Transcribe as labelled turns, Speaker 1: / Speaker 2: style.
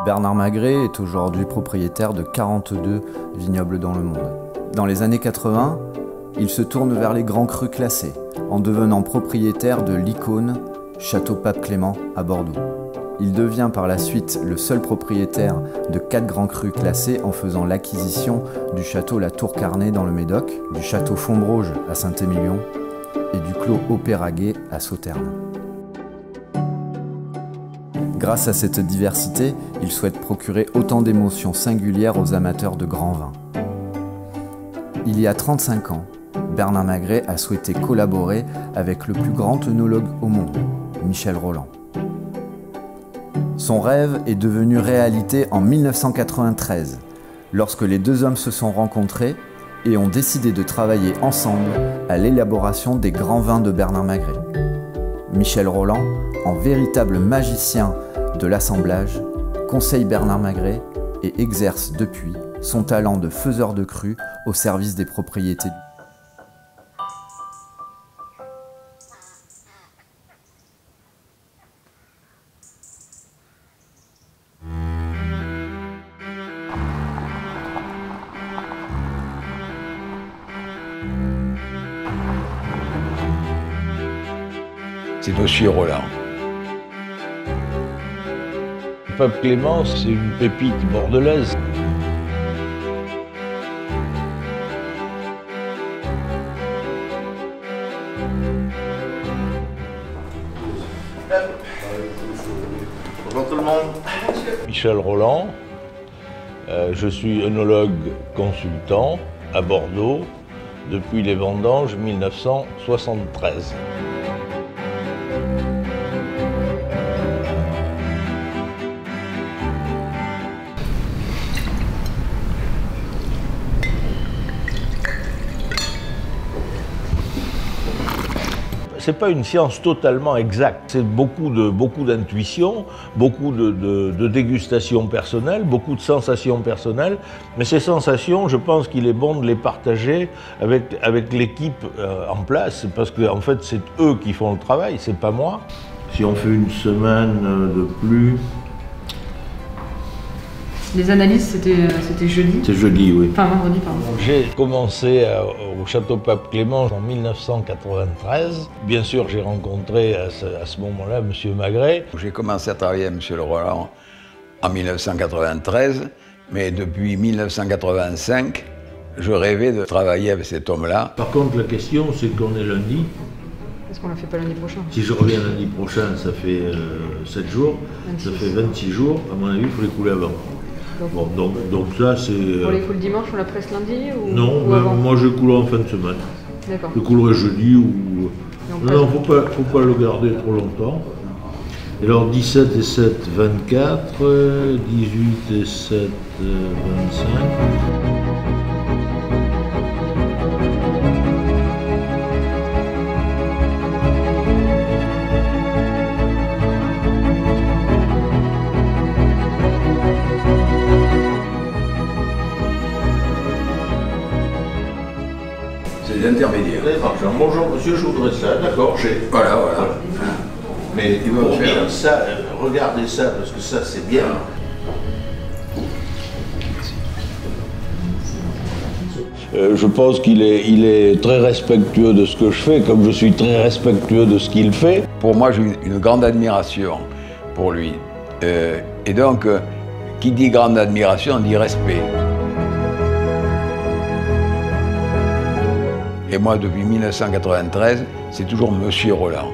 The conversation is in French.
Speaker 1: Bernard Magret est aujourd'hui propriétaire de 42 vignobles dans le monde. Dans les années 80, il se tourne vers les grands crus classés, en devenant propriétaire de l'icône Château Pape Clément à Bordeaux. Il devient par la suite le seul propriétaire de 4 grands crus classés en faisant l'acquisition du château La Tour Carnet dans le Médoc, du château Fontbroge à Saint-Émilion et du clos Haut-Péraguet à Sauternes. Grâce à cette diversité, il souhaite procurer autant d'émotions singulières aux amateurs de grands vins. Il y a 35 ans, Bernard Magret a souhaité collaborer avec le plus grand œnologue au monde, Michel Rolland. Son rêve est devenu réalité en 1993, lorsque les deux hommes se sont rencontrés et ont décidé de travailler ensemble à l'élaboration des grands vins de Bernard Magret. Michel Rolland, en véritable magicien de l'assemblage, conseille Bernard Magret et exerce depuis son talent de faiseur de crus au service des propriétés.
Speaker 2: C'est Monsieur Rolland.
Speaker 3: Pape Clément, c'est une pépite bordelaise.
Speaker 4: Bonjour tout le monde.
Speaker 3: Michel Rolland, je suis œnologue consultant à Bordeaux depuis les vendanges 1973. C'est pas une science totalement exacte, c'est beaucoup d'intuition, beaucoup de dégustation personnelle, beaucoup de sensations personnelles, mais ces sensations, je pense qu'il est bon de les partager avec l'équipe en place, parce qu'en fait c'est eux qui font le travail, c'est pas moi. Si on fait une semaine de plus...
Speaker 5: Les analyses, c'était jeudi.
Speaker 3: C'est jeudi, oui.
Speaker 5: Enfin, vendredi, pardon.
Speaker 3: J'ai commencé au Château Pape Clément en 1993. Bien sûr, j'ai rencontré à ce moment-là M. Magret.
Speaker 2: J'ai commencé à travailler avec M. Rolland en 1993, mais depuis 1985, je rêvais de travailler avec cet homme-là.
Speaker 3: Par contre, la question, c'est qu'on est lundi.
Speaker 5: Est-ce qu'on ne la fait pas lundi prochain?
Speaker 3: Si je reviens lundi prochain, ça fait 7 jours. 26. Ça fait 26 jours. À mon avis, il faut les couler avant. Bon, donc ça, c'est...
Speaker 5: On les coule dimanche, on la presse lundi ou...
Speaker 3: Non,
Speaker 5: ou avant?
Speaker 3: moi je coule en fin de semaine.
Speaker 5: D'accord.
Speaker 3: Je coulerai jeudi ou... Non, faut pas le garder trop longtemps. Et alors 17 et 7, 24, 18 et 7, 25...
Speaker 2: C'est les intermédiaires.
Speaker 3: Bonjour monsieur, je voudrais ça, d'accord, j'ai...
Speaker 2: Voilà.
Speaker 3: Mais
Speaker 2: Il va
Speaker 3: pour
Speaker 2: faire.
Speaker 3: dire ça, regardez ça, parce que ça c'est bien. Je pense qu'il est très respectueux de ce que je fais, comme je suis très respectueux de ce qu'il fait.
Speaker 2: Pour moi, j'ai une grande admiration pour lui. Et donc, qui dit grande admiration, dit respect. Et moi, depuis 1993, c'est toujours Monsieur Rolland.